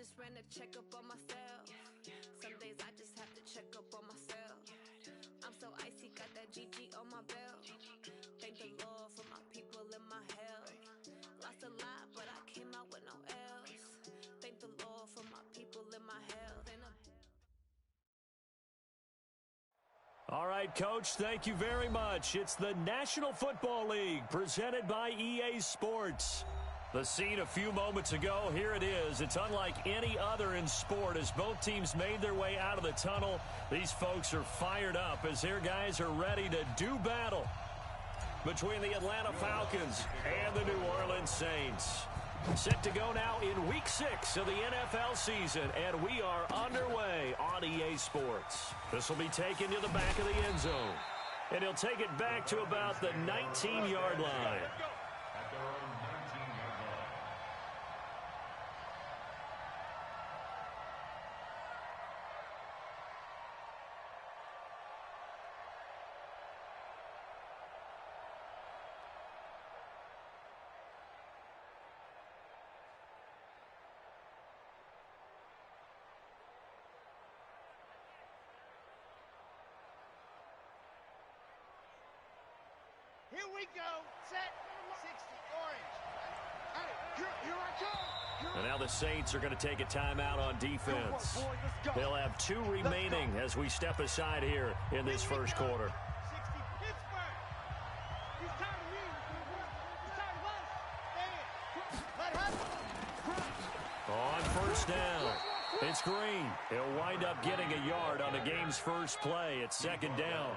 just ran a checkup on myself. Some days I just have to check up on myself. I'm so icy, got that GG on my belt. Thank the Lord for my people and my health. Lost a lot, but I came out with no else. Thank the Lord for my people and my health. All right, Coach, thank you very much. It's the National Football League presented by EA Sports. The scene a few moments ago, here it is. It's unlike any other in sport as both teams made their way out of the tunnel. These folks are fired up as their guys are ready to do battle between the Atlanta Falcons and the New Orleans Saints. Set to go now in Week 6 of the NFL season, and we are underway on EA Sports. This will be taken to the back of the end zone, and he'll take it back to about the 19-yard line. Here we go. Set. 60 orange. Hey, here I come. And now the Saints are going to take a timeout on defense. They'll have 2 remaining as we step aside here in this first quarter. 60 Pittsburgh. He's tired of me. He's tired of us. Let On first down, it's Green. He'll wind up getting a yard on the game's first play. It's second down.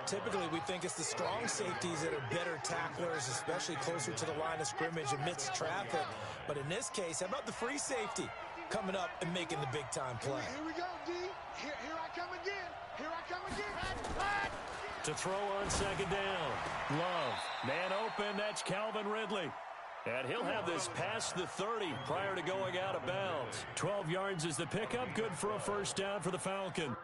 Typically, we think it's the strong safeties that are better tacklers, especially closer to the line of scrimmage amidst traffic. But in this case, how about the free safety coming up and making the big-time play? Here we go, D. Here I come again. Here I come again. To throw on second down. Love. Man open, that's Calvin Ridley. And he'll have this past the 30 prior to going out of bounds. 12 yards is the pickup. Good for a first down for the Falcon.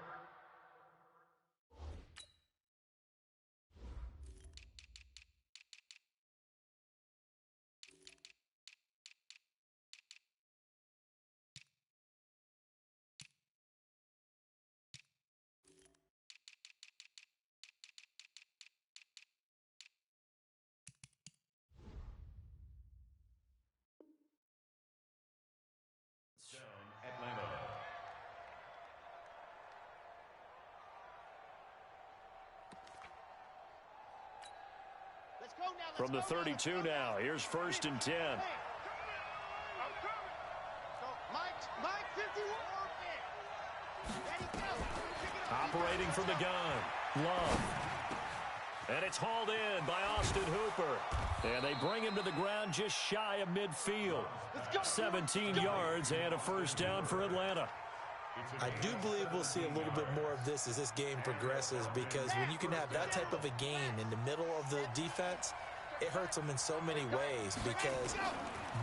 From the 32 now, here's first and 10. Operating from the gun, Love. And it's hauled in by Austin Hooper. And they bring him to the ground just shy of midfield. 17 yards and a first down for Atlanta. I do believe we'll see a little bit more of this as this game progresses, because when you can have that type of a game in the middle of the defense, it hurts them in so many ways, because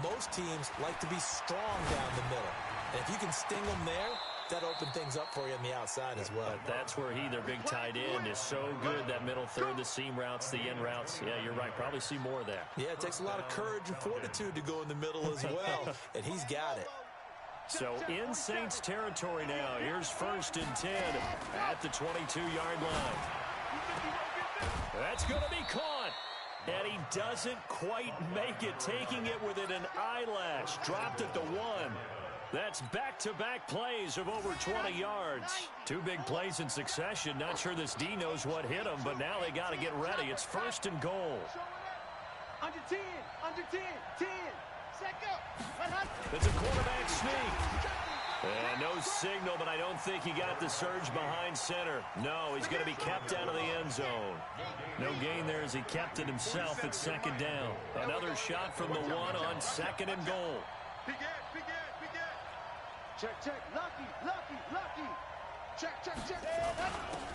most teams like to be strong down the middle. And if you can sting them there, that opens things up for you on the outside as well. But that's where their big tight end, is so good, that middle third, the seam routes, the in routes. Yeah, you're right. Probably see more of that. Yeah, it takes a lot of courage and fortitude to go in the middle as well, and he's got it. So in Saints territory now, here's first and 10 at the 22-yard line. That's going to be caught. And he doesn't quite make it, taking it within an eyelash. Dropped at the 1. That's back-to-back plays of over 20 yards. 2 big plays in succession. Not sure this D knows what hit him, but now they got to get ready. It's first and goal. Under 10, 10. It's a quarterback sneak. And no signal, but I don't think he got the surge behind center. No, he's going to be kept out of the end zone. No gain there as he kept it himself at second down. Another shot from the 1 on second and goal. Check. Lucky. Check.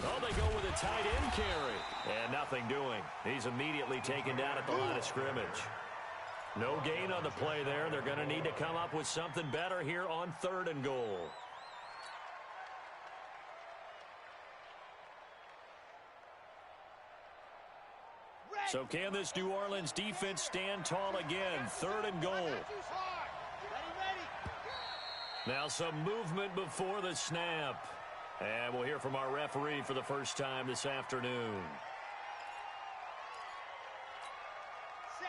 Oh, they go with a tight end carry. And nothing doing. He's immediately taken down at the line of scrimmage. No gain on the play there. They're going to need to come up with something better here on third and goal. So can this New Orleans defense stand tall again? Third and goal. Now some movement before the snap. And we'll hear from our referee for the first time this afternoon.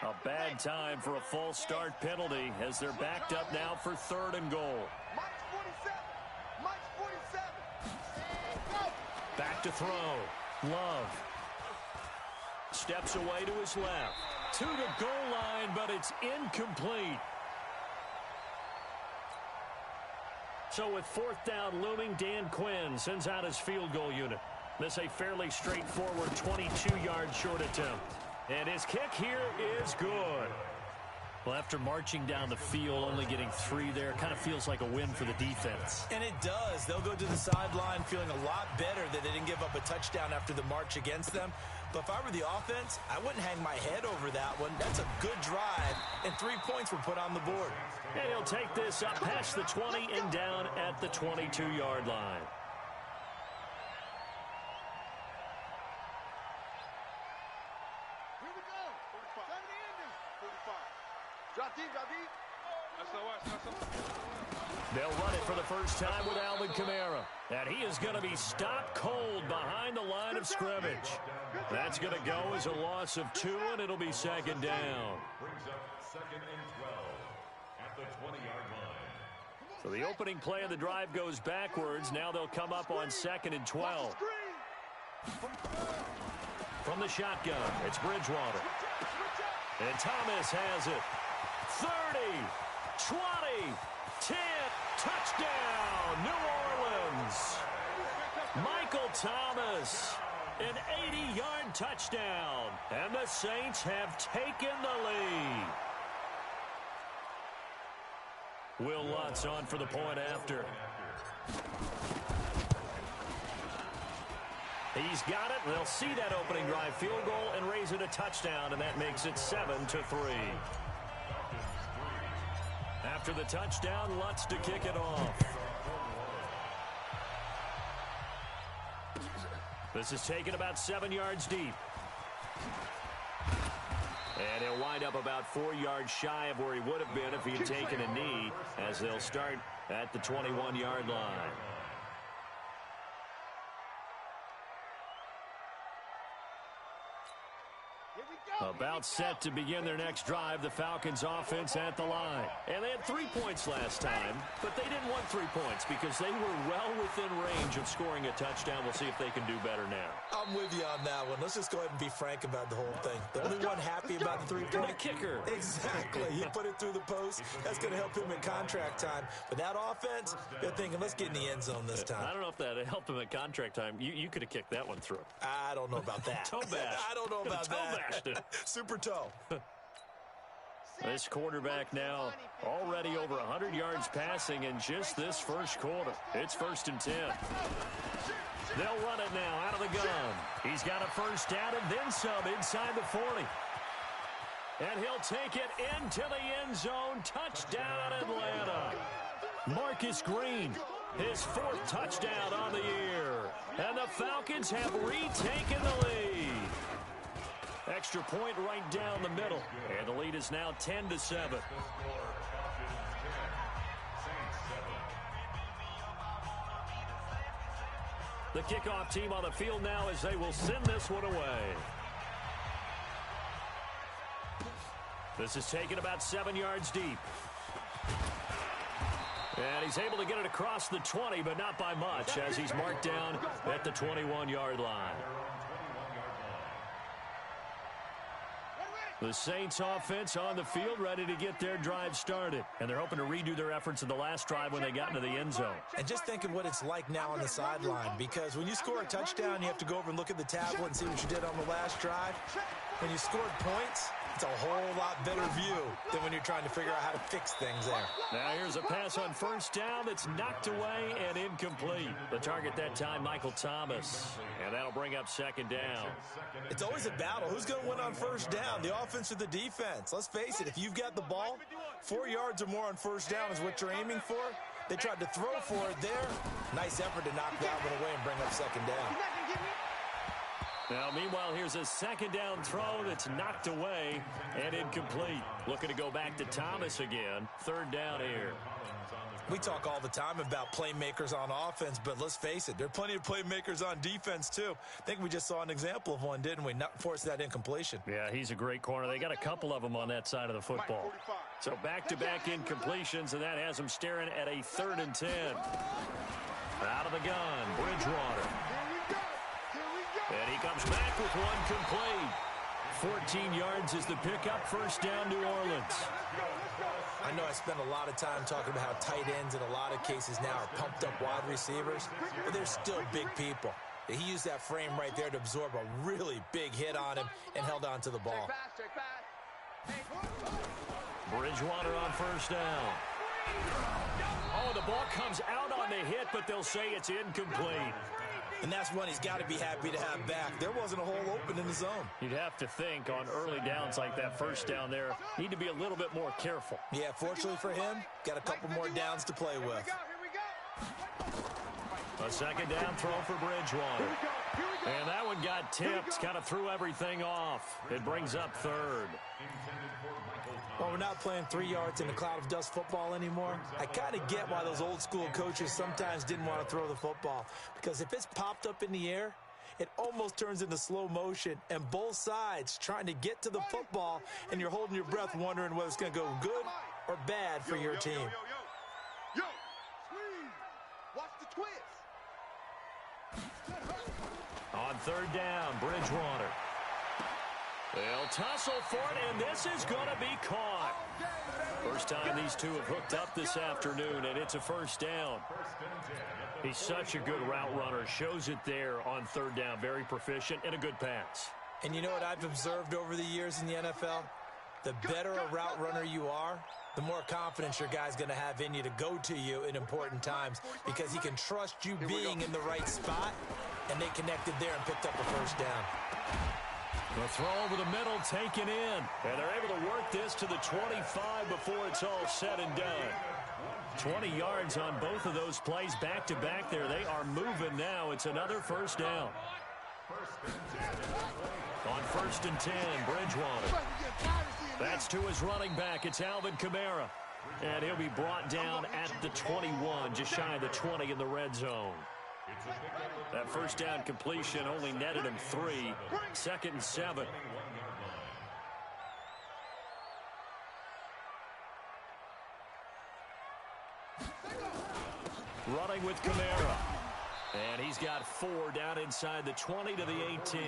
A bad time for a false start penalty as they're backed up now for 3rd and goal. Back to throw. Love. Steps away to his left. To the goal line, but it's incomplete. So with 4th down looming, Dan Quinn sends out his field goal unit. This a fairly straightforward 22-yard short attempt. And his kick here is good. Well, after marching down the field, only getting 3 there, kind of feels like a win for the defense. And it does. They'll go to the sideline feeling a lot better that they didn't give up a touchdown after the march against them. But if I were the offense, I wouldn't hang my head over that one. That's a good drive, and 3 points were put on the board. And he'll take this up past the 20 and down at the 22-yard line. Here we go. 45. Time to end this. 45. Drop deep, drop deep. They'll run it for the first time with Alvin Kamara. And he is going to be stopped cold behind the line of scrimmage. That's going to go as a loss of 2, and it'll be 2nd down. Brings up 2nd and 12 at the 20-yard line. So the opening play of the drive goes backwards. Now they'll come up on 2nd and 12. From the shotgun, it's Bridgewater. And Thomas has it. 30, 20, 10, touchdown, New Orleans. Michael Thomas, an 80-yard touchdown. And the Saints have taken the lead. Will Lutz on for the point after. He's got it. They'll see that opening drive field goal and raise it a touchdown, and that makes it 7-3. After the touchdown, Lutz to kick it off. This is taken about 7 yards deep. And he'll wind up about 4 yards shy of where he would have been if he had taken a knee, as they'll start at the 21-yard line. About set to begin their next drive, the Falcons offense at the line. And they had 3 points last time, but they didn't want 3 points because they were well within range of scoring a touchdown. We'll see if they can do better now. I'm with you on that one. Let's just go ahead and be frank about the whole thing. The only one happy about the 3-point. The kicker. Exactly. You put it through the post. That's going to help him in contract time. But that offense, they're thinking, let's get in the end zone this time. I don't know if that helped him in contract time. You could have kicked that one through. I don't know about that. Toe bash. I don't know about toe that. Bashed it. Super toe. This quarterback now already over 100 yards passing in just this first quarter. It's 1st and 10. They'll run it now out of the gun. He's got a first down and then some inside the 40. And he'll take it into the end zone. Touchdown, Atlanta. Marcus Green, his 4th touchdown on the year. And the Falcons have retaken the lead. Extra point right down the middle. And the lead is now 10-7. The kickoff team on the field now as they will send this one away. This is taken about 7 yards deep. And he's able to get it across the 20, but not by much, as he's marked down at the 21-yard line. The Saints offense on the field ready to get their drive started. And they're hoping to redo their efforts in the last drive when they got into the end zone. And just think of what it's like now on the sideline, because when you score a touchdown, you have to go over and look at the tablet and see what you did on the last drive. When you scored points, it's a whole lot better view than when you're trying to figure out how to fix things there. Now here's a pass on first down that's knocked away and incomplete. The target that time, Michael Thomas. And that'll bring up 2nd down. It's always a battle. Who's going to win on first down, the offense or the defense? Let's face it, if you've got the ball, 4 yards or more on first down is what you're aiming for. They tried to throw for it there. Nice effort to knock that one away and bring up 2nd down. Now, meanwhile, here's a second down throw that's knocked away and incomplete. Looking to go back to Thomas again. Third down here. We talk all the time about playmakers on offense, but let's face it, there are plenty of playmakers on defense, too. I think we just saw an example of one, didn't we? Not force that incompletion. Yeah, he's a great corner. They got a couple of them on that side of the football. So back-to-back incompletions, and that has them staring at a 3rd and 10. Out of the gun, Bridgewater. And he comes back with one complete. 14 yards is the pickup. First down, New Orleans. I know I spend a lot of time talking about how tight ends in a lot of cases now are pumped up wide receivers, but they're still big people. He used that frame right there to absorb a really big hit on him and held on to the ball. Bridgewater on first down. Oh, the ball comes out on the hit, but they'll say it's incomplete. And that's one he's got to be happy to have back. There wasn't a hole open in the zone. You'd have to think on early downs like that first down there, need to be a little bit more careful. Yeah, fortunately for him, got a couple more downs to play with. A second down throw for Bridgewater. And that one got tipped, kind of threw everything off. It brings up third. Well, we're not playing 3 yards in a cloud of dust football anymore. I kind of get why those old school coaches sometimes didn't want to throw the football. Because if it's popped up in the air, it almost turns into slow motion. And both sides trying to get to the football, and you're holding your breath wondering whether it's going to go good or bad for your team. Yo, squeeze. Watch the twist. On third down, Bridgewater. They'll tussle for it, and this is going to be caught. First time these two have hooked up this afternoon, and it's a first down. He's such a good route runner. Shows it there on third down. Very proficient and a good pass. And you know what I've observed over the years in the NFL? The better a route runner you are, the more confidence your guy's going to have in you to go to you in important times because he can trust you being in the right spot, and they connected there and picked up a first down. The throw over the middle taken in. And they're able to work this to the 25 before it's all said and done. 20 yards on both of those plays back-to-back there. They are moving now. It's another first down. On first and 10, Bridgewater. That's to his running back. It's Alvin Kamara. And he'll be brought down at the 21, just shy of the 20 in the red zone. That first down completion only netted him 3. Second and 7. Running with Kamara. And he's got 4 down inside the 20 to the 18.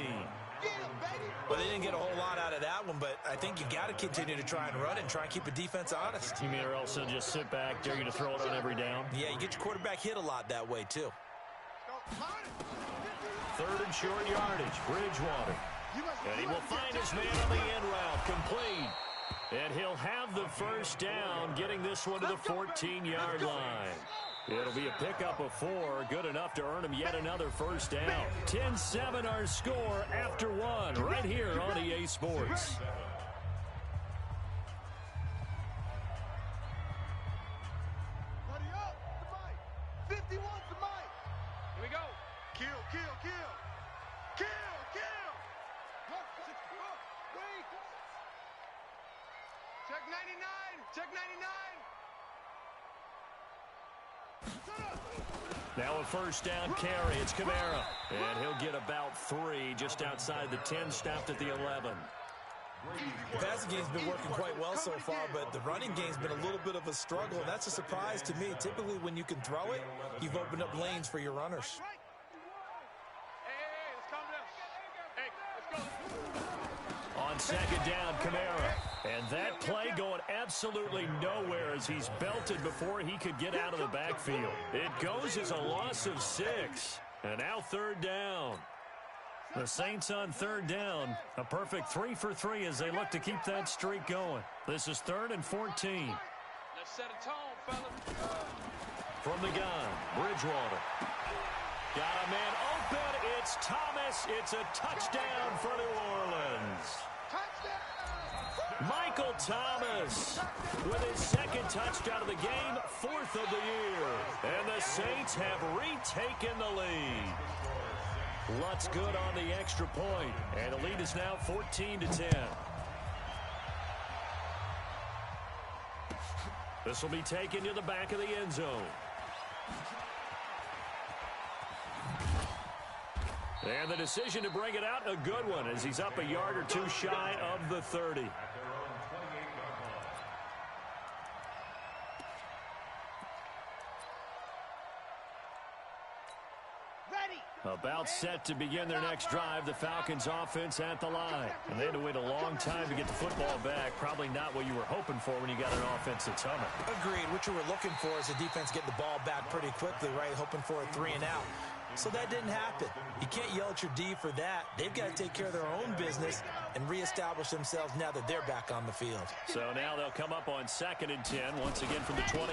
Well, they didn't get a whole lot out of that one, but I think you got to continue to try and run and try and keep the defense honest. You mean or else they'll just sit back, dare you to throw it on every down? Yeah, you get your quarterback hit a lot that way, too. Third and short yardage, Bridgewater. And he will find his man on the end route, complete. And he'll have the first down, getting this one to the 14-yard line. It'll be a pickup of 4, good enough to earn him yet another first down. 10-7 our score after 1, right here on EA Sports. Buddy up, the mic. 51 to Mike. Here we go. Kill. Check 99. Check 99. Now a first down carry. It's Kamara. And he'll get about 3 just outside the 10, stopped at the 11. The passing game's been working quite well so far, but the running game's been a little bit of a struggle, and that's a surprise to me. Typically, when you can throw it, you've opened up lanes for your runners. Hey, let's calm down. Hey, let's go. On second down, Kamara. And that play going absolutely nowhere as he's belted before he could get out of the backfield. It goes as a loss of 6. And now third down. The Saints on third down. A perfect 3 for 3 as they look to keep that streak going. This is 3rd and 14. Let's set a tone, fellas. From the gun, Bridgewater. Got a man open. It's Thomas. It's a touchdown for New Orleans. Michael Thomas with his second touchdown of the game, 4th of the year. And the Saints have retaken the lead. Lutt's good on the extra point, and the lead is now 14-10. This will be taken to the back of the end zone. And the decision to bring it out, a good one, as he's up a yard or two shy of the 30. About set to begin their next drive, the Falcons offense at the line. And they had to wait a long time to get the football back. Probably not what you were hoping for when you got an offense that's humming. Agreed. What you were looking for is the defense getting the ball back pretty quickly, right? Hoping for a 3 and out. So that didn't happen. You can't yell at your D for that. They've got to take care of their own business and reestablish themselves now that they're back on the field. So now they'll come up on 2nd and 10, once again from the 28.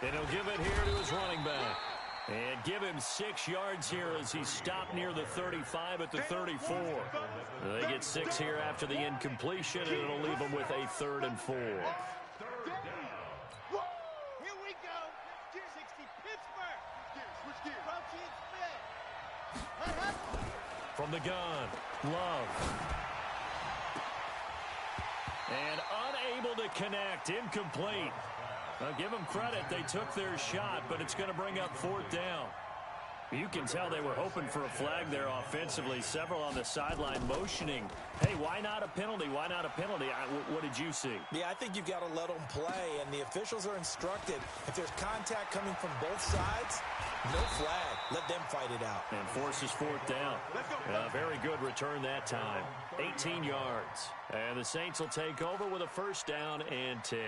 And he'll give it here to his running back. And give him 6 yards here as he's stopped near the 35 at the 34. They get 6 here after the incompletion, and it'll leave them with a 3rd and 4. Here we go. 60 Pittsburgh. Switch gears. From the gun, Love. And unable to connect, incomplete. Now, give them credit. They took their shot, but it's going to bring up 4th down. You can tell they were hoping for a flag there offensively. Several on the sideline motioning. Hey, why not a penalty? Why not a penalty? What did you see? Yeah, I think you've got to let them play, and the officials are instructed. If there's contact coming from both sides, no flag. Let them fight it out. And forces 4th down. Very good return that time. 18 yards. And the Saints will take over with a 1st down and 10.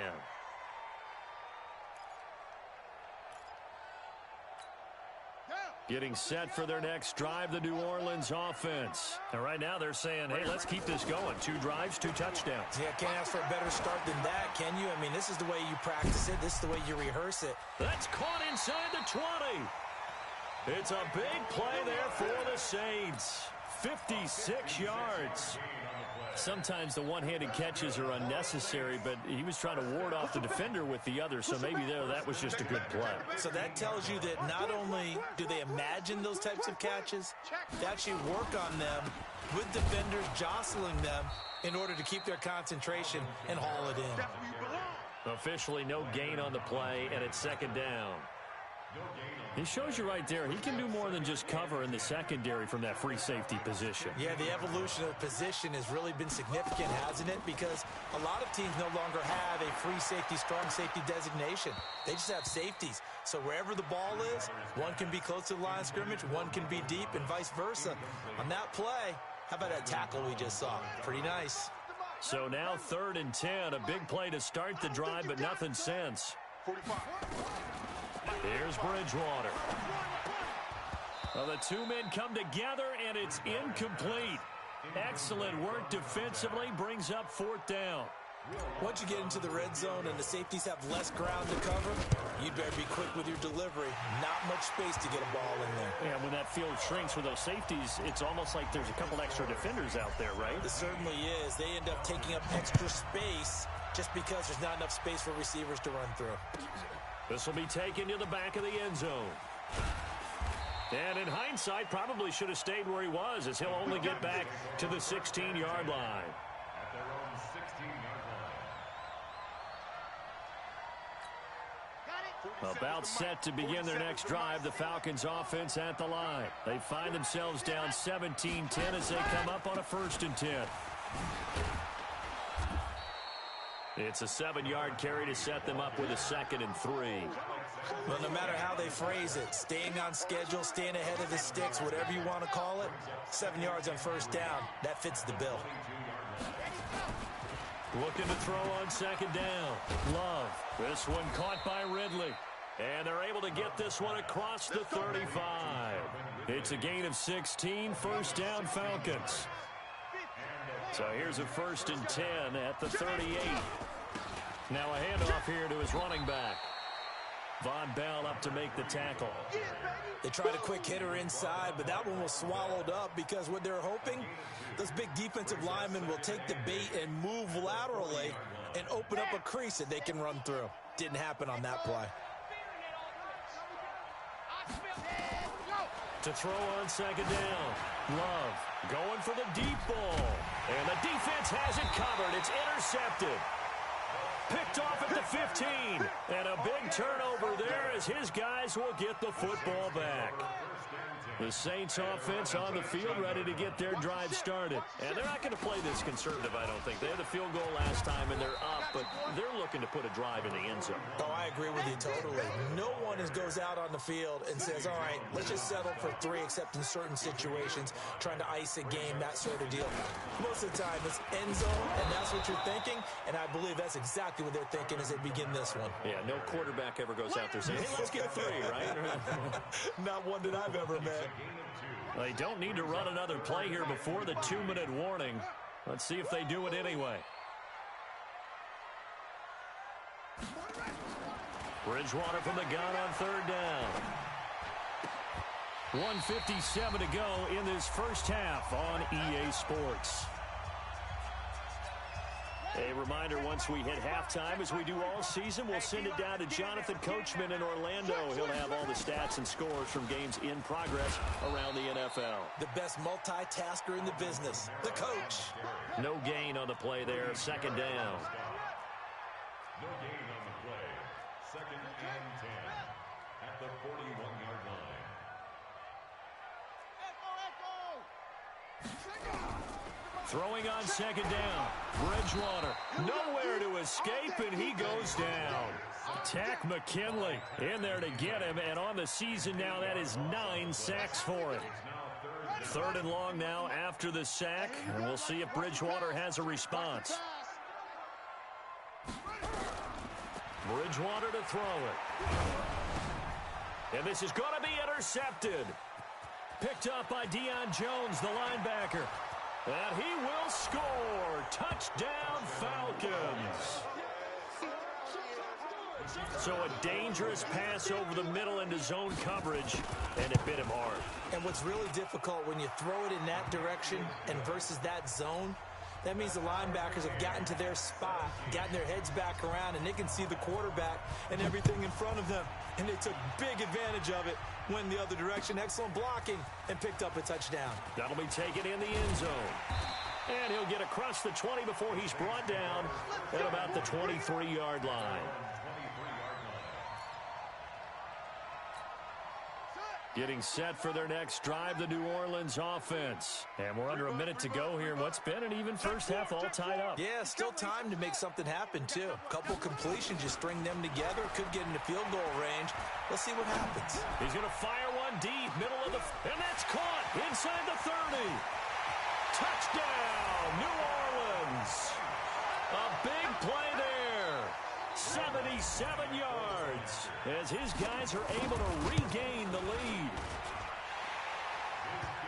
Getting set for their next drive, the New Orleans offense. And right now they're saying, hey, let's keep this going. 2 drives, 2 touchdowns. Yeah, can't ask for a better start than that, can you? I mean, this is the way you practice it. This is the way you rehearse it. That's caught inside the 20. It's a big play there for the Saints. 56 yards. Sometimes the one-handed catches are unnecessary, but he was trying to ward off the defender with the other, so maybe that was just a good play. So that tells you that not only do they imagine those types of catches, they actually work on them with defenders jostling them in order to keep their concentration and haul it in. Officially no gain on the play, and it's 2nd down. He shows you right there, he can do more than just cover in the secondary from that free safety position. Yeah, the evolution of position has really been significant, hasn't it? Because a lot of teams no longer have a free safety, strong safety designation. They just have safeties. So wherever the ball is, one can be close to the line of scrimmage, one can be deep, and vice versa. On that play, how about that tackle we just saw? Pretty nice. So now 3rd and 10, a big play to start the drive, but nothing since. 45. Here's Bridgewater. Well, the 2 men come together, and it's incomplete. Excellent work defensively, brings up 4th down. Once you get into the red zone and the safeties have less ground to cover, you'd better be quick with your delivery. Not much space to get a ball in there. Yeah, when that field shrinks with those safeties, it's almost like there's a couple extra defenders out there, right? It certainly is. They end up taking up extra space just because there's not enough space for receivers to run through. This will be taken to the back of the end zone. And in hindsight, probably should have stayed where he was, as he'll only get back to the 16-yard line. At their own 16-yard line. About set to begin their next drive, the Falcons offense at the line. They find themselves down 17-10 as they come up on a 1st and 10. It's a 7-yard carry to set them up with a 2nd and 3. Well, no matter how they phrase it, staying on schedule, staying ahead of the sticks, whatever you want to call it, 7 yards on 1st down, that fits the bill. Looking to throw on 2nd down. Love. This one caught by Ridley. And they're able to get this one across the 35. It's a gain of 16, 1st down Falcons. So here's a 1st and 10 at the 38. Now a handoff here to his running back. Von Bell up to make the tackle. They tried a quick hitter inside, but that one was swallowed up because what they're hoping, those big defensive linemen will take the bait and move laterally and open up a crease that they can run through. Didn't happen on that play. to throw on second down. Love going for the deep ball. And the defense has it covered. It's intercepted. Picked off at the 15. And a big turnover there as his guys will get the football back. The Saints offense on the field ready to get their drive started. And they're not going to play this conservative, I don't think. They had the field goal last time, and they're up, but they're looking to put a drive in the end zone. Oh, I agree with you totally. No one goes out on the field and says, all right, let's just settle for 3, except in certain situations, trying to ice a game, that sort of deal. Most of the time, it's end zone, and that's what you're thinking, and I believe that's exactly what they're thinking as they begin this one. Yeah, no quarterback ever goes out there saying, hey, let's get 3, right? Not one that I've ever met. They don't need to run another play here before the 2-minute warning. Let's see if they do it anyway. Bridgewater from the gun on third down. 1:57 to go in this first half on EA Sports. A reminder, once we hit halftime, as we do all season, we'll send it down to Jonathan Coachman in Orlando. He'll have all the stats and scores from games in progress around the NFL. The best multitasker in the business, the coach. No gain on the play there, second down. No gain on the play. Second and 10 at the 41-yard line. Throwing on second down. Bridgewater nowhere to escape, and he goes down. Tack McKinley in there to get him, and on the season now, that is 9 sacks for him. Third and long now after the sack, and we'll see if Bridgewater has a response. Bridgewater to throw it. And this is going to be intercepted. Picked up by Deion Jones, the linebacker. And he will score. Touchdown, Falcons. So a dangerous pass over the middle into zone coverage, and it bit him hard. And what's really difficult when you throw it in that direction and versus that zone, that means the linebackers have gotten to their spot, gotten their heads back around, and they can see the quarterback and everything in front of them. And they took big advantage of it, went the other direction. Excellent blocking, and picked up a touchdown. That'll be taken in the end zone. And he'll get across the 20 before he's brought down at about the 23-yard line. Getting set for their next drive, the New Orleans offense. And we're under a minute to go here in what's been an even first half, all tied up. Yeah, still time to make something happen, too. A couple completions, you string them together, could get into field goal range. Let's see what happens. He's going to fire one deep, middle of the... And that's caught inside the 30. Touchdown, New Orleans. A big play there. 77 yards as his guys are able to regain the lead.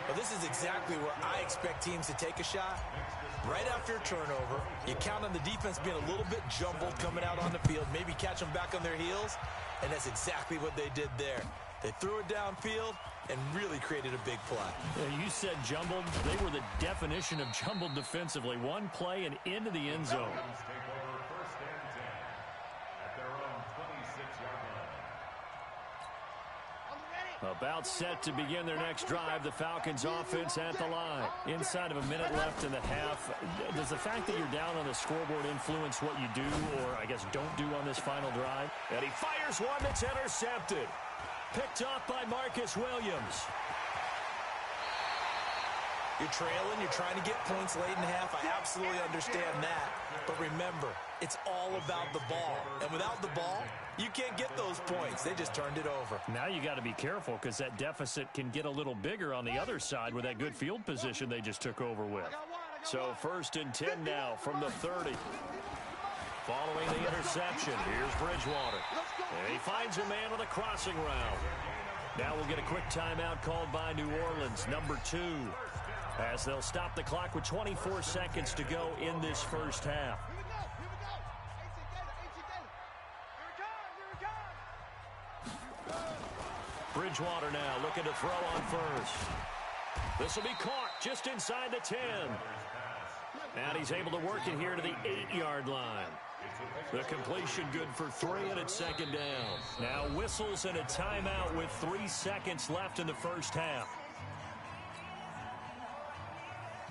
Well, this is exactly where I expect teams to take a shot. Right after a turnover, you count on the defense being a little bit jumbled coming out on the field, maybe catch them back on their heels, and that's exactly what they did there. They threw it downfield and really created a big play. Yeah, you said jumbled. They were the definition of jumbled defensively. One play and into the end zone. About set to begin their next drive, the Falcons offense at the line. Inside of a minute left in the half. Does the fact that you're down on the scoreboard influence what you do, or I guess don't do on this final drive? And he fires one that's intercepted. Picked off by Marcus Williams. You're trailing, you're trying to get points late in the half. I absolutely understand that. But remember, it's all about the ball. And without the ball, you can't get those points. They just turned it over. Now you got to be careful because that deficit can get a little bigger on the other side with that good field position they just took over with. So 1st and 10 now from the 30. Following the interception, here's Bridgewater. And he finds a man with a crossing route. Now we'll get a quick timeout called by New Orleans, number 2. As they'll stop the clock with 24 seconds to go in this first half. Bridgewater now looking to throw on first. This will be caught just inside the 10. And he's able to work it here to the 8-yard line. The completion good for 3, and it's second down. Now whistles and a timeout with 3 seconds left in the first half.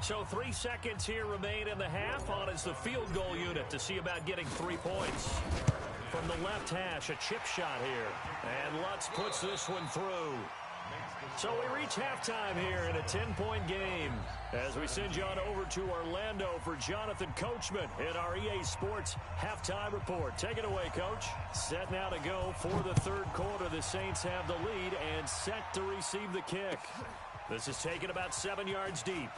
So 3 seconds here remain in the half. On is the field goal unit to see about getting 3 points. From the left hash, a chip shot here. And Lutz puts this one through. So we reach halftime here in a 10-point game as we send you on over to Orlando for Jonathan Coachman in our EA Sports Halftime Report. Take it away, Coach. Set now to go for the third quarter. The Saints have the lead and set to receive the kick. This is taken about 7 yards deep.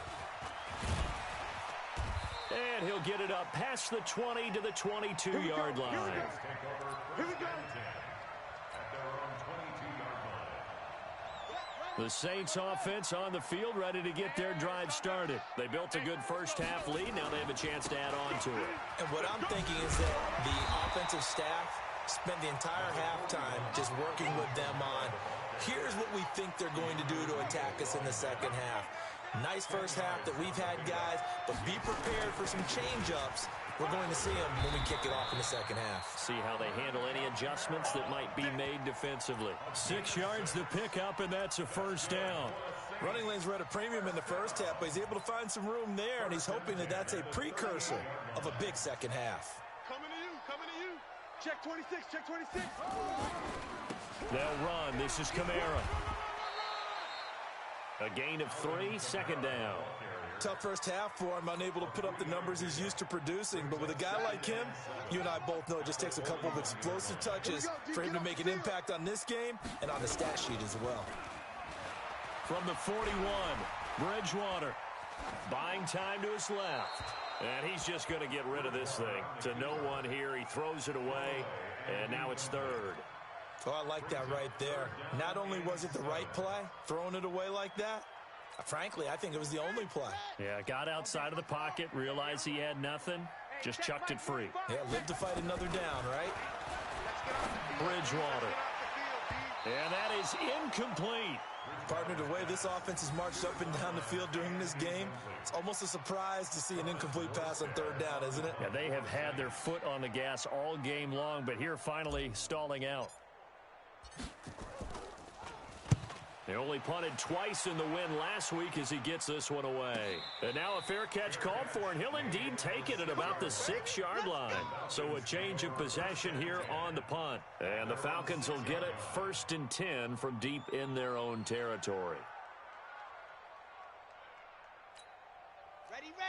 And he'll get it up past the 20 to the 22-yard line. Here we go. The Saints offense on the field, ready to get their drive started. They built a good first half lead. Now they have a chance to add on to it. And what I'm thinking is that the offensive staff spent the entire halftime just working with them on, here's what we think they're going to do to attack us in the second half. Nice first half that we've had, guys, but be prepared for some change-ups. We're going to see them when we kick it off in the second half. See how they handle any adjustments that might be made defensively. 6 yards to pick up, and that's a first down. Running lanes were at a premium in the first half, but he's able to find some room there, and he's hoping that that's a precursor of a big second half. Coming to you, coming to you. Check 26, check 26. They'll run. This is Kamara. A gain of 3, second down. Tough first half for him, unable to put up the numbers he's used to producing. But with a guy like him, you and I both know it just takes a couple of explosive touches for him to make an impact on this game and on the stat sheet as well. From the 41, Bridgewater. Buying time to his left. And he's just going to get rid of this thing. To no one here, he throws it away, and now it's third. Oh, I like that right there. Not only was it the right play, throwing it away like that, frankly, I think it was the only play. Yeah, got outside of the pocket, realized he had nothing, just chucked it free. Yeah, live to fight another down, right? Bridgewater. And that is incomplete. Partner, the way this offense has marched up and down the field during this game, it's almost a surprise to see an incomplete pass on third down, isn't it? Yeah, they have had their foot on the gas all game long, but here finally stalling out. They only punted twice in the win last week as he gets this one away. And now a fair catch called for, and he'll indeed take it at about the 6-yard line. So a change of possession here on the punt. And the Falcons will get it 1st and 10 from deep in their own territory.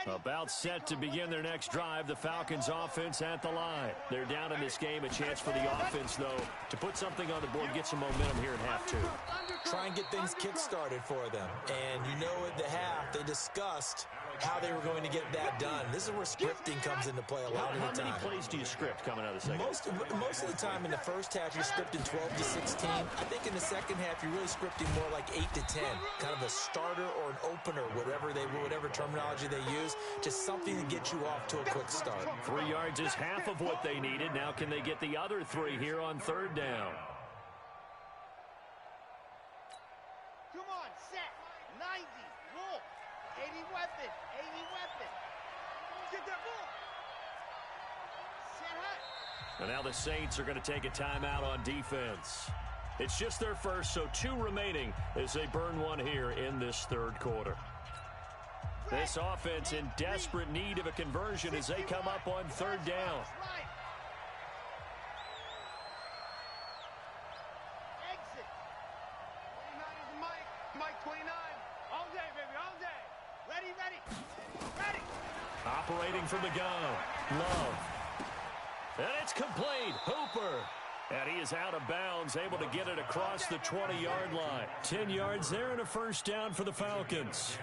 About set to begin their next drive, the Falcons offense at the line. They're down in this game. A chance for the offense, though, to put something on the board, get some momentum here in half 2. Try and get things kick-started for them. And you know at the half, they discussed how they were going to get that done. This is where scripting comes into play a lot of the time. How many plays do you script coming out of the second? Most of the time in the first half, you're scripting 12 to 16. I think in the second half, you're really scripting more like 8 to 10. Kind of a starter or an opener, whatever terminology they use. Just something to get you off to a quick start. 3 yards is half of what they needed. Now can they get the other 3 here on third down? Come on, set. 90. Roll. 80 weapon. 80 weapon. Get that ball. Set high. And now the Saints are going to take a timeout on defense. It's just their first, so 2 remaining as they burn one here in this third quarter. This offense in desperate need of a conversion as they come up on third down. Exit. 29 is Mike 29. All day, baby, all day. Ready, ready. Ready. Operating from the gun. Love. And it's complete. Hooper. And he is out of bounds, able to get it across the 20-yard line. 10 yards there and a first down for the Falcons.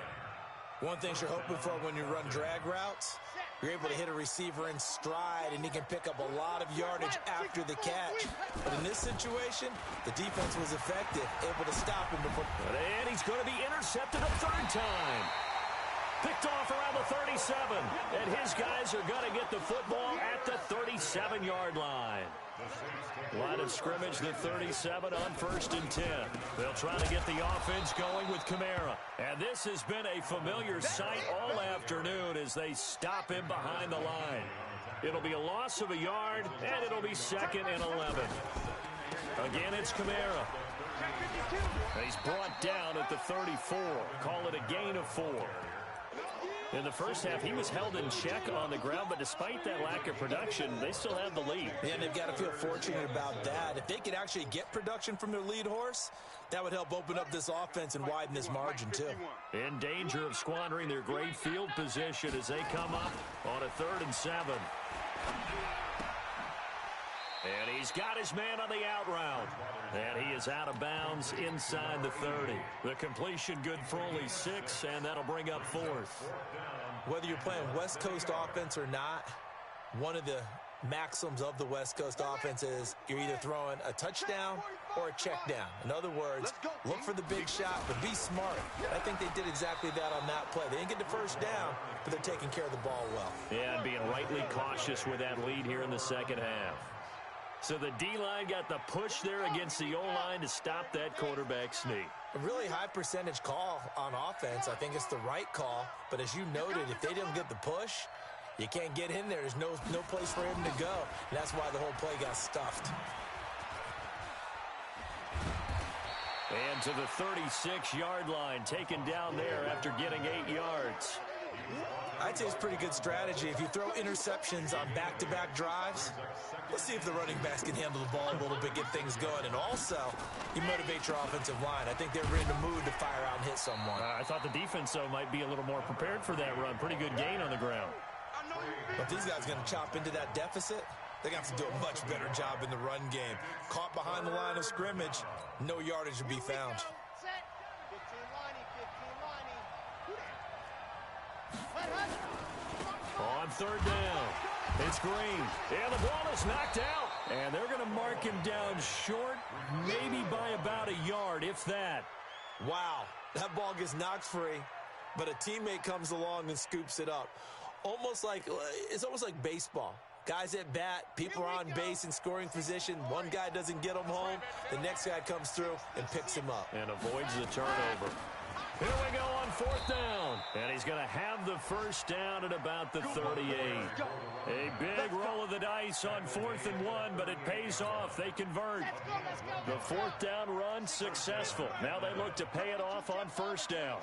One thing you're hoping for when you run drag routes, you're able to hit a receiver in stride, and he can pick up a lot of yardage after the catch. But in this situation, the defense was effective, able to stop him before. And he's going to be intercepted a third time. Picked off around the 37, and his guys are going to get the football at the 37-yard line. Line of scrimmage, the 37 on 1st and 10. They'll try to get the offense going with Kamara. And this has been a familiar sight all afternoon as they stop him behind the line. It'll be a loss of a yard, and it'll be 2nd and 11. Again, it's Kamara. He's brought down at the 34. Call it a gain of 4. In the first half, he was held in check on the ground, but despite that lack of production, they still have the lead. Yeah, and they've got to feel fortunate about that. If they could actually get production from their lead horse, that would help open up this offense and widen this margin, too. In danger of squandering their great field position as they come up on a 3rd and 7. And he's got his man on the out route. And he is out of bounds inside the 30. The completion good for only 6, and that'll bring up 4th. Whether you're playing West Coast offense or not, one of the maxims of the West Coast offense is you're either throwing a touchdown or a check down. In other words, look for the big shot, but be smart. I think they did exactly that on that play. They didn't get the first down, but they're taking care of the ball well. Yeah, and being rightly cautious with that lead here in the second half. So the D-line got the push there against the O-line to stop that quarterback sneak. A really high percentage call on offense. I think it's the right call. But as you noted, if they didn't get the push, you can't get in there. There's no place for him to go. And that's why the whole play got stuffed. And to the 36-yard line, taken down there after getting 8 yards. I'd say it's a pretty good strategy. If you throw interceptions on back-to-back drives, let's see if the running backs can handle the ball a little bit, get things going. And also, you motivate your offensive line. I think they're in the mood to fire out and hit someone. I thought the defense, though, might be a little more prepared for that run. Pretty good gain on the ground. But these guys are going to chop into that deficit. They're going to have to do a much better job in the run game. Caught behind the line of scrimmage, no yardage to be found. On 3rd down, it's Green. And the ball is knocked out. And they're going to mark him down short, maybe by about a yard, if that. Wow, that ball gets knocked free, but a teammate comes along and scoops it up. It's almost like baseball. Guys at bat, people are on base in scoring position. One guy doesn't get him home. The next guy comes through and picks him up. And avoids the turnover. Here we go on 4th down. And he's going to have the first down at about the 38. A big roll of the dice on 4th and 1, but it pays off. They convert. The 4th down run successful. Now they look to pay it off on 1st down.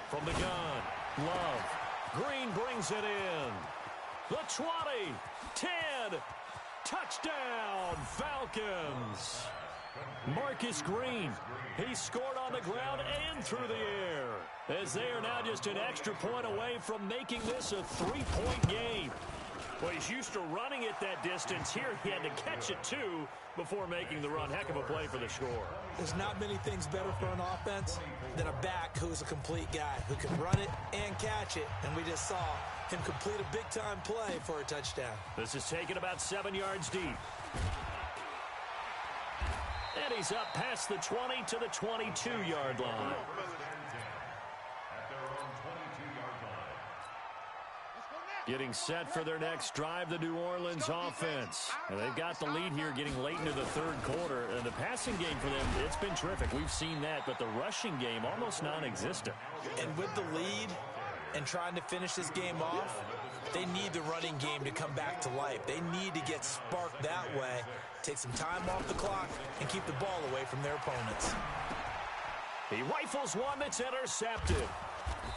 From the gun, Love. Green brings it in. The 20, 10, touchdown, Falcons. Marcus Green, he scored on the ground and through the air, as they are now just an extra point away from making this a 3-point game. Well, he's used to running it that distance. Here he had to catch it, too, before making the run. Heck of a play for the score. There's not many things better for an offense than a back who's a complete guy, who can run it and catch it. And we just saw him complete a big-time play for a touchdown. This is taken about 7 yards deep. And he's up past the 20 to the 22-yard line. Getting set for their next drive, the New Orleans offense. And they've got the lead here getting late into the 3rd quarter. And the passing game for them, it's been terrific. We've seen that, but the rushing game almost non-existent. And with the lead and trying to finish this game off, they need the running game to come back to life. They need to get sparked that way, take some time off the clock, and keep the ball away from their opponents. He rifles one that's intercepted.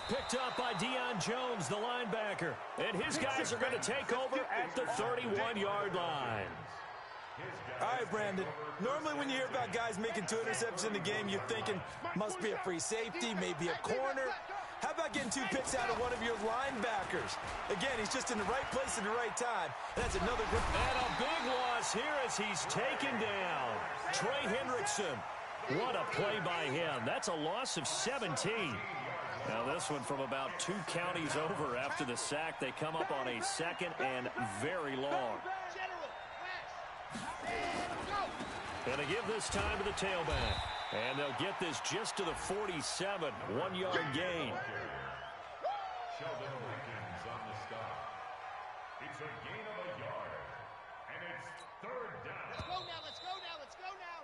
Picked up by Deion Jones, the linebacker. And his guys are going to take over at the 31-yard line. All right, Brandon. Normally when you hear about guys making 2 interceptions in the game, you're thinking must be a free safety, maybe a corner. How about getting 2 picks out of one of your linebackers? Again, he's just in the right place at the right time. That's another good... And a big loss here as he's taken down. Trey Hendrickson. What a play by him. That's a loss of 17. Now this one from about 2 counties over after the sack. They come up on a 2nd and very long. And they give this time to the tailback. And they'll get this just to the 47. 1-yard gain. Sheldon Rankins on the stop. It's a gain of a yard. And it's 3rd down. Let's go now, let's go now, let's go now.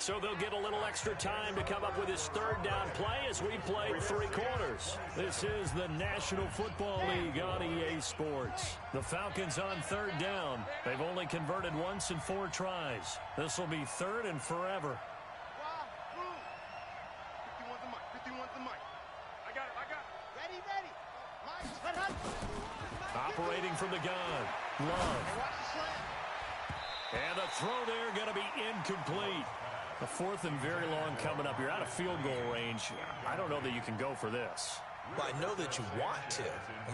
So they'll get a little extra time to come up with his third down play as we played 3 quarters. This is the National Football League on EA Sports. The Falcons on third down. They've only converted once in 4 tries. This will be third and forever. 51's the mic. I got it. Ready. Operating from the gun. Love. And the throw there going to be incomplete. A 4th and very long coming up. You're out of field goal range. I don't know that you can go for this. Well, I know that you want to,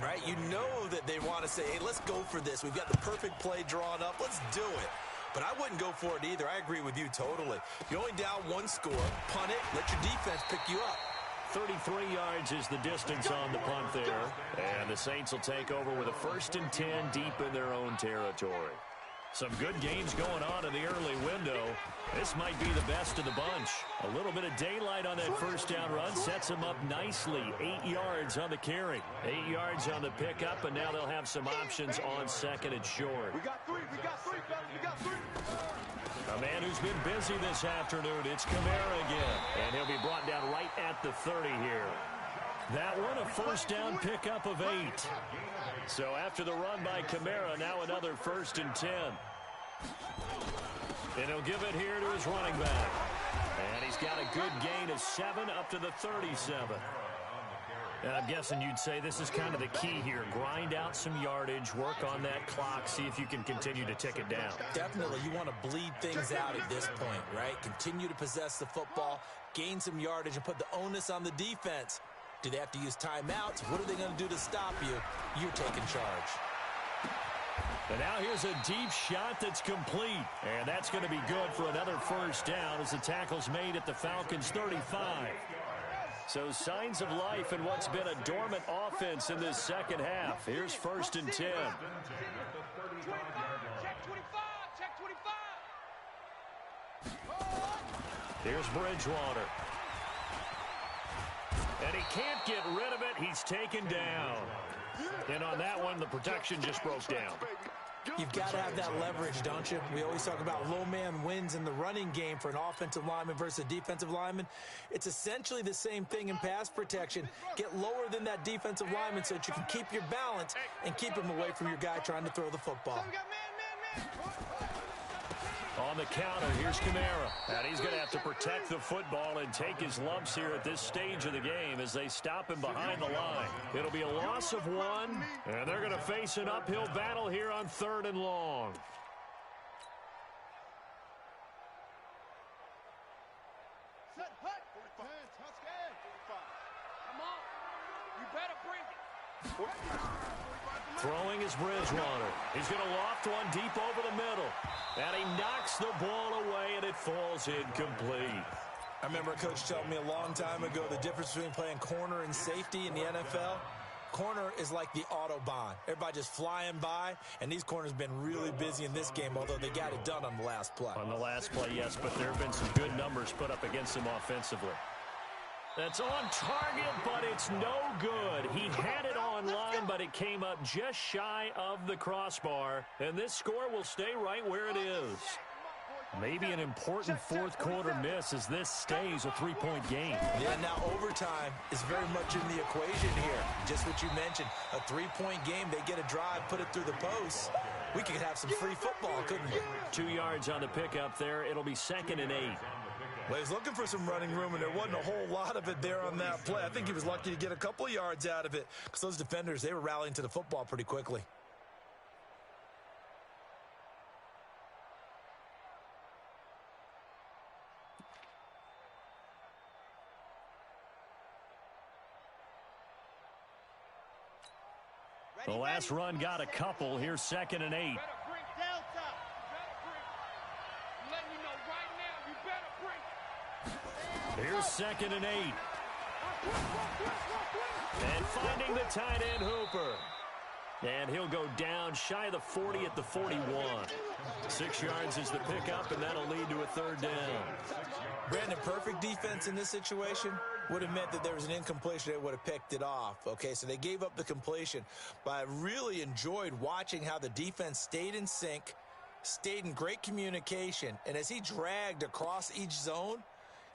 right? You know that they want to say, hey, let's go for this. We've got the perfect play drawn up. Let's do it. But I wouldn't go for it either. I agree with you totally. You're only down 1 score. Punt it. Let your defense pick you up. 33 yards is the distance on the punt there. And the Saints will take over with a 1st and 10 deep in their own territory. Some good games going on in the early window. This might be the best of the bunch. A little bit of daylight on that first down run sets them up nicely. 8 yards on the carry. 8 yards on the pickup, and now they'll have some options on 2nd and short. We got 3, fellas. A man who's been busy this afternoon, it's Kamara again. And he'll be brought down right at the 30 here. That one, a first down pickup of 8. So after the run by Kamara, now another 1st and 10. And he'll give it here to his running back. And he's got a good gain of 7 up to the 37. And I'm guessing you'd say this is kind of the key here. Grind out some yardage, work on that clock, see if you can continue to tick it down. Definitely. You want to bleed things out at this point, right? Continue to possess the football, gain some yardage, and put the onus on the defense. Do they have to use timeouts? What are they going to do to stop you? You're taking charge. And now here's a deep shot that's complete. And that's going to be good for another first down as the tackle's made at the Falcons' 35. So signs of life in what's been a dormant offense in this second half. Here's 1st and 10. Check 25. Here's Bridgewater. And he can't get rid of it. He's taken down. And on that one, the protection just broke down. You've got to have that leverage, don't you? We always talk about low man wins in the running game for an offensive lineman versus a defensive lineman. It's essentially the same thing in pass protection. Get lower than that defensive lineman so that you can keep your balance and keep him away from your guy trying to throw the football. On the counter, here's Kamara. And he's going to have to protect the football and take his lumps here at this stage of the game as they stop him behind the line. It'll be a loss of 1, and they're going to face an uphill battle here on 3rd and long. Set, hut. 45. Come on. You better bring it. Throwing is Bridgewater. He's going to loft one deep over the middle. And he knocks the ball away, and it falls incomplete. I remember a coach telling me a long time ago the difference between playing corner and safety in the NFL. Corner is like the Autobahn. Everybody just flying by, and these corners have been really busy in this game, although they got it done on the last play. On the last play, yes, but there have been some good numbers put up against him offensively. That's on target, but it's no good. He had it on line, but it came up just shy of the crossbar, and this score will stay right where it is. Maybe an important 4th quarter miss as this stays a 3-point game. Yeah, now overtime is very much in the equation here. Just what you mentioned, a 3-point game. They get a drive, put it through the post. We could have some free football, couldn't we? 2 yards on the pickup there. It'll be 2nd and 8. Well, he's looking for some running room, and there wasn't a whole lot of it there on that play. I think he was lucky to get a couple yards out of it because those defenders, they were rallying to the football pretty quickly. The last run got a couple. Here's 2nd and 8. Here's 2nd and 8. And finding the tight end Hooper. And he'll go down shy of the 40 at the 41. 6 yards is the pickup, and that'll lead to a 3rd down. Brandon, perfect defense in this situation would have meant that there was an incompletion. They would have picked it off. Okay, so they gave up the completion. But I really enjoyed watching how the defense stayed in sync, stayed in great communication. And as he dragged across each zone,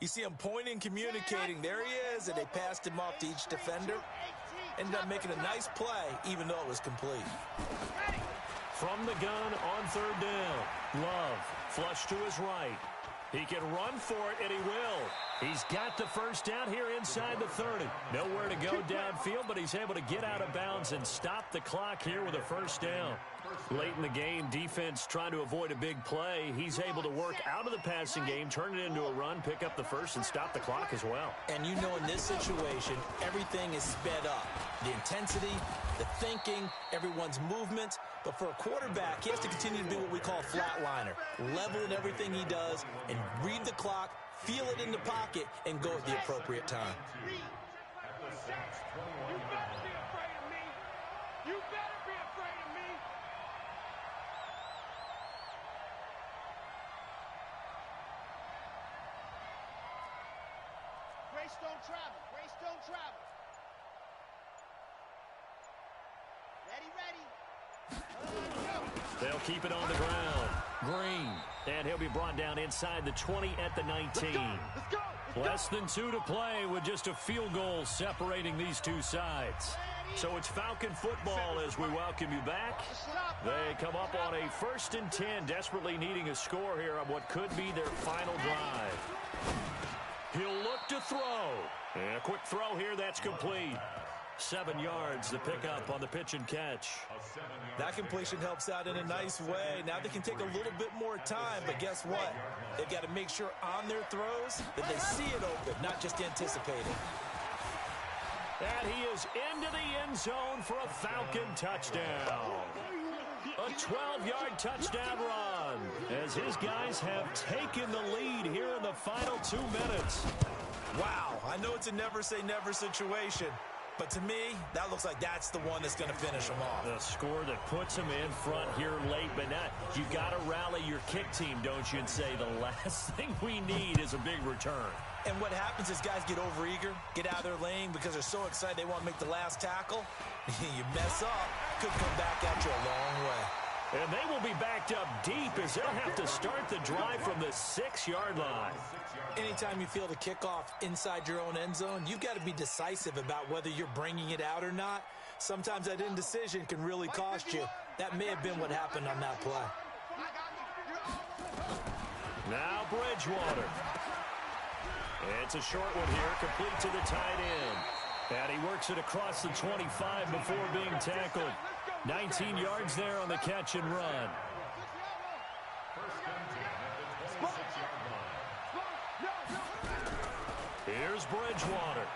you see him pointing, communicating. There he is, and they passed him off to each defender. Ended up making a nice play, even though it was complete. From the gun on third down. Love, flush to his right. He can run for it, and he will. He's got the first down here inside the 30. Nowhere to go downfield, but he's able to get out of bounds and stop the clock here with a first down. Late in the game, defense trying to avoid a big play. He's able to work out of the passing game, turn it into a run, pick up the first, and stop the clock as well. And you know in this situation, everything is sped up. The intensity, the thinking, everyone's movement. But for a quarterback, he has to continue to be what we call a flatliner. Level in everything he does and read the clock, feel it in the pocket, and go at the appropriate time. You better be afraid of me. You better be afraid of me. Greystone travel. Greystone travel. Ready. They'll keep it on the ground. Green. And he'll be brought down inside the 20 at the 19. Let's go. Less than 2 to play with just a field goal separating these two sides. So it's Falcon football as we welcome you back. They come up on a 1st and 10, desperately needing a score here on what could be their final drive. He'll look to throw. And a quick throw here, that's complete. 7 yards, the pickup on the pitch and catch. That completion helps out in a nice way. Now they can take a little bit more time, but guess what? They've got to make sure on their throws that they see it open, not just anticipate it. And he is into the end zone for a Falcon touchdown. A 12-yard touchdown run as his guys have taken the lead here in the final 2 minutes. Wow, I know it's a never-say-never situation, but to me, that looks like that's the one that's going to finish them off. The score that puts them in front here late, but not. You got to rally your kick team, don't you, and say the last thing we need is a big return. And what happens is guys get overeager, get out of their lane because they're so excited they want to make the last tackle. You mess up, could come back at you a long way. And they will be backed up deep as they'll have to start the drive from the 6-yard line. Anytime you feel the kickoff inside your own end zone, you've got to be decisive about whether you're bringing it out or not. Sometimes that indecision can really cost you. That may have been what happened on that play. Now Bridgewater. It's a short one here, complete to the tight end. And he works it across the 25 before being tackled. 19 yards there on the catch and run. Here's Bridgewater.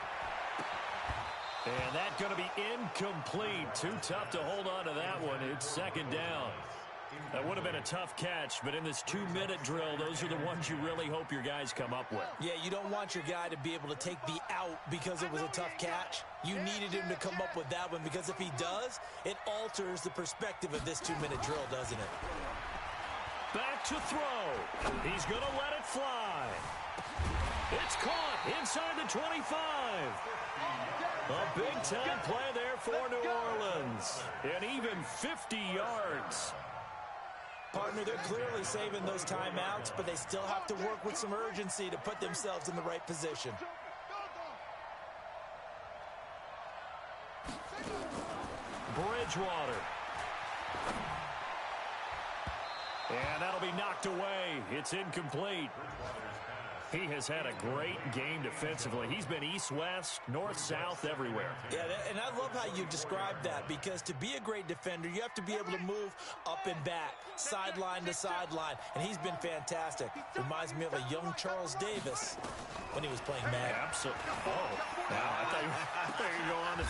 And that's going to be incomplete. Too tough to hold on to that one. It's 2nd down. That would have been a tough catch, but in this 2-minute drill, those are the ones you really hope your guys come up with. Yeah, you don't want your guy to be able to take the out because it was a tough catch. You needed him to come up with that one because if he does, it alters the perspective of this 2-minute drill, doesn't it? Back to throw. He's going to let it fly. It's caught inside the 25. A big-time play there for New Orleans. And even 50 yards. Partner, they're clearly saving those timeouts, but they still have to work with some urgency to put themselves in the right position. Bridgewater. And that'll be knocked away. It's incomplete. He has had a great game defensively. He's been east-west, north-south, everywhere. Yeah, and I love how you described that because to be a great defender, you have to be able to move up and back, sideline to sideline, and he's been fantastic. Reminds me of a young Charles Davis when he was playing Madden. Absolutely. Oh, wow, I thought you were going on.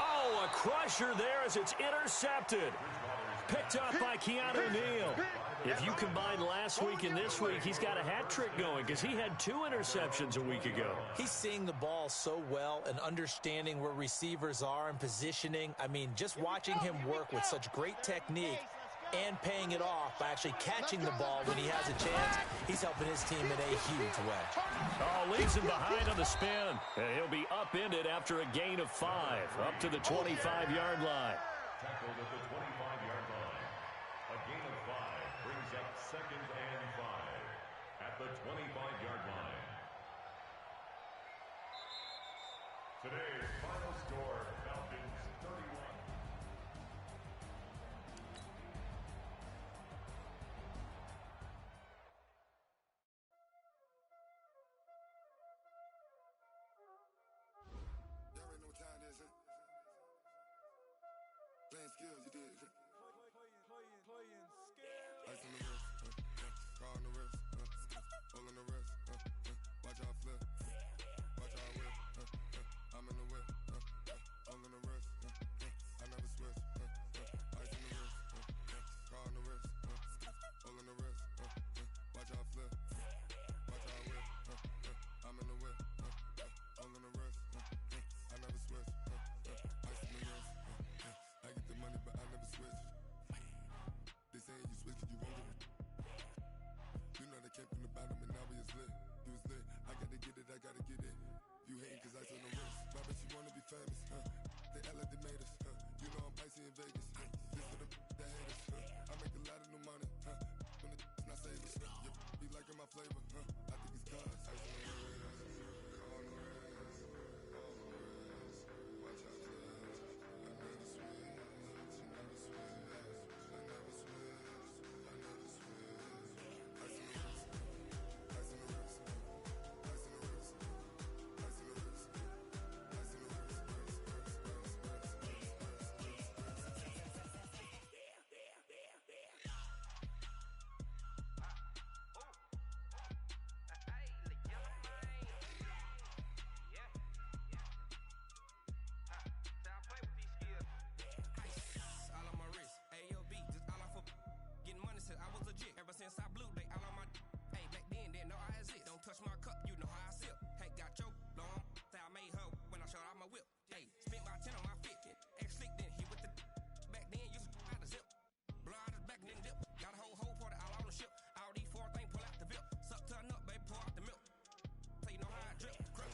Oh, a crusher there as it's intercepted. Picked up by Keanu Neal. If you combine last week and this week, he's got a hat trick going because he had 2 interceptions a week ago. He's seeing the ball so well and understanding where receivers are and positioning. I mean, just watching him work with such great technique and paying it off by actually catching the ball when he has a chance, he's helping his team in a huge way. Oh, leaves him behind on the spin. And he'll be upended after a gain of 5, up to the 25-yard line. Tackled at the 25-yard line. A gain of 5 brings up 2nd and 5 at the 25-yard line. Today's final score, Falcons 31. Playing skills, you did. Playing skills. Ice on the wrist, car on the wrist, hole in the wrist, watch out flip, watch out whip, I'm in the whip, hole in the wrist, I never switch, ice on the wrist, car on the wrist, hole in the wrist, watch out flip, watch out whip, I'm in the whip, hole in the wrist, I never switch, ice on the wrist. I get the money, but I never switch. They say you switch, you won't get it. You know they came from the bottom and now we is lit. You was lit, I gotta get it, I gotta get it. You hating cause I on the wrist. Why bet you wanna be famous, They act like they made us, You know I'm icy in Vegas, This for the that hate us, I make a lot of new money, When the not savers, Be liking my flavor, I think it's cause ice on the wrist, on the wrist, watch out for this. I never switch. Since I blew, they all on my hey, back then, didn't know I exist. Don't touch my cup, you know how I sip. Hey, got your long, say I made her when I showed out my whip. Hey, spent my 10 on my fit, ex slick, then he with the back then, used to out the zip. Blow out his back, then dip. Got a whole party all on the ship. All these 4 things, pull out the VIP. Suck, turn up, baby, pour out the milk. So you know how I drip. Crush.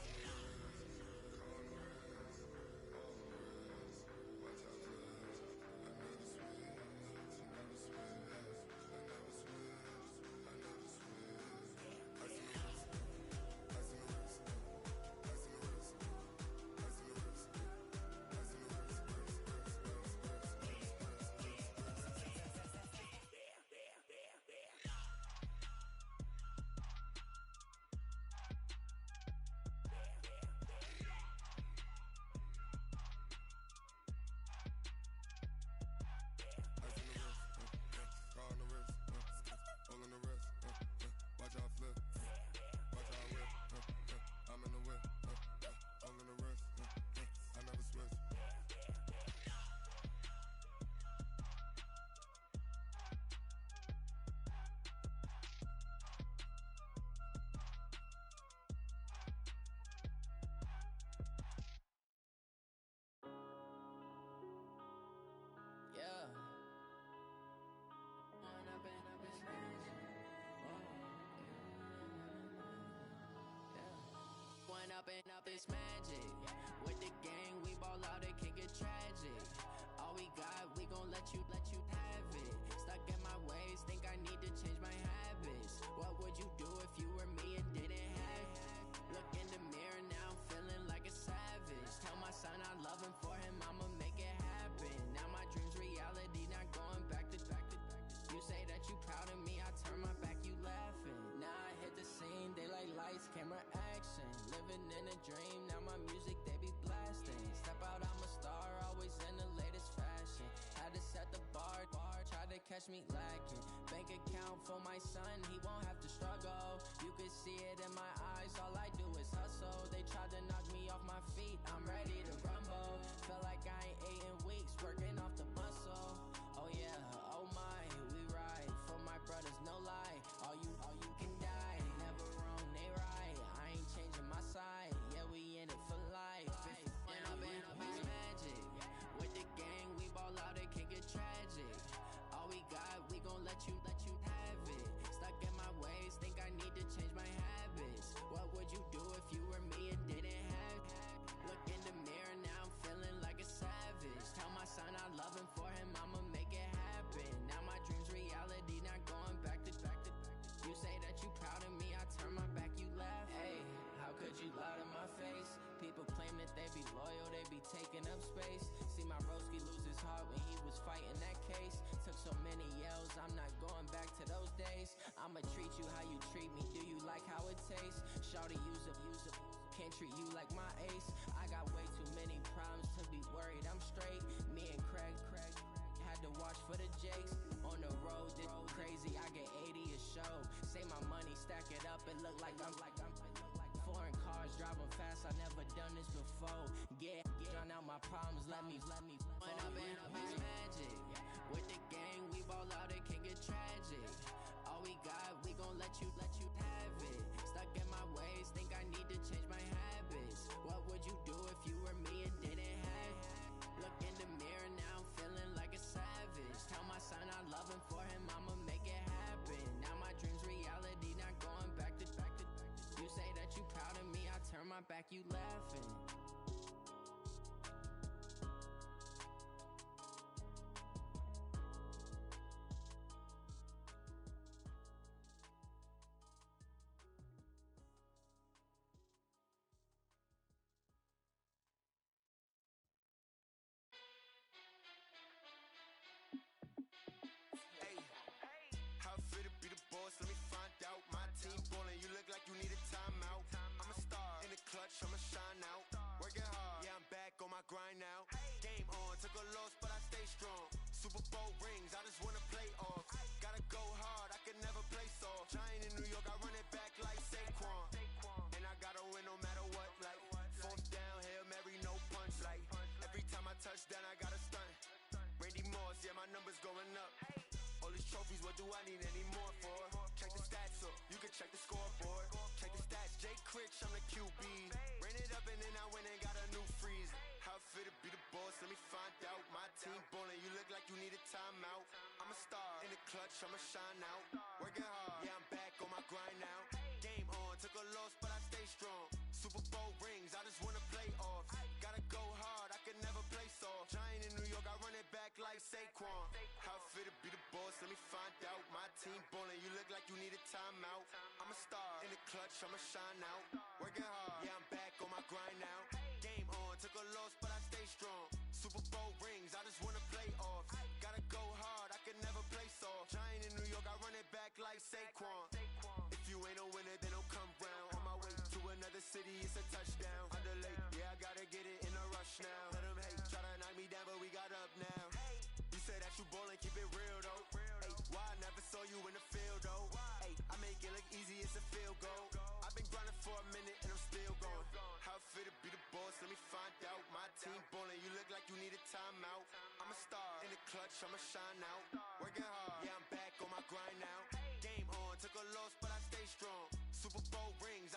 Up this magic with the gang, we ball out, it can get tragic. All we got, we gon' let you have it. Stuck in my ways, think I need to change my habits. What would you do if you were me and didn't have it? Look in the mirror now, I'm feeling like a savage. Tell my son I love him, for him I'ma make it happen. Now my dreams reality, not going back to. You say that you proud of me, I turn my back, you laughing. Now I hit the scene, they like lights, camera, action. Living in a dream, now my music, they be blasting. Step out, I'm a star, always in the latest fashion. Had to set the bar, try to catch me lacking. Bank account for my son, he won't have to struggle. You can see it in my eyes, all I do is hustle. They tried to knock me off my feet, I'm ready to rumble. Felt like I ain't ate in weeks, working off the muscle. Oh yeah, oh my, we ride for my brothers, no lie. All you can die, never wrong, they right. I ain't changing my side, yeah, we in it for life. When I've been up, it's magic. With the gang, we ball out, it can get tragic. All we got, we gon' let you have it. Stuck in my ways, think I need to change my habits. What would you do if you were me and didn't have they be loyal, they be taking up space. See my broski lose his heart when he was fighting that case. Took so many yells, I'm not going back to those days. I'ma treat you how you treat me, do you like how it tastes? Shawty, use up, can't treat you like my ace. I got way too many problems to be worried, I'm straight. Me and Craig had to watch for the Jakes. On the road, this crazy, I get 80 a show. Say my money, stack it up, it look like I'm foreign cars, driving fast, I never done this before. Get drown out my problems, let me When up and up is magic. With the gang, we ball out, it can get tragic. All we got, we gon' let you have it. Stuck in my ways, think I need to change my habits. What would you do if you were me and didn't have it? Look in the mirror now, I'm feeling like a savage. Tell my son I love him, for him I'ma make it happen. Now my dream's reality, not going back to. You say that you proud of me, I turn my back, you laughing. How fit to be the boss? Let me find out. My team ballin', you look like you need a timeout. I'm a star in the clutch, I'ma shine out. Working hard, yeah, I'm back on my grind now. Game on, took a loss, but I stay strong. Super Bowl rings, I just wanna play off. Gotta go hard, I can never play soft. Giant in New York, I run it back like Saquon. And I gotta win no matter what, like fourth down, Hail Mary, no punch. Like every time I touch down, I gotta stunt. Randy Moss, yeah, my numbers going up. All these trophies, what do I need any more for? Check the stats up, you can check the scoreboard. Check the stats, Jake Critch, I'm the QB. Ran it up and then I went and got a new freeze. How fit to be the boss, let me find out. My team ballin', you look like you need a timeout. I'm a star in the clutch, I'ma shine out. Working hard, yeah, I'm back on my grind now. Game on, took a loss, but I stay strong. Super Bowl rings, I just wanna play off. Gotta go hard, I can never play soft. Giant in New York, I run it back like Saquon. How fit to be the boss, let me find out. My team ballin', you look like you need a timeout. I'm a star in the clutch, I'ma shine out. Working hard, yeah, I'm back on my grind now. Game on, took a loss, but I stay strong. Super Bowl rings, I just wanna play off. Gotta go hard, I can never play soft. Giant in New York, I run it back like Saquon. If you ain't a winner, then don't come round. On my way to another city, it's a touchdown. Underlay, yeah, I gotta get it in a rush now. Let them hate, try to knock me down, but we got up now. You say that you ballin', keep it real though. Hey, why I never saw you in the field though? Hey, I make it look easy, it's a field goal. I've been grinding for a minute and I'm still going. How fit to be the boss, let me find out. My team ballin', you look like you need a timeout. I'm a star in the clutch, I'ma shine out. Working hard, yeah, I'm back on my grind now. Game on, took a loss, but I stay strong. Super Bowl rings,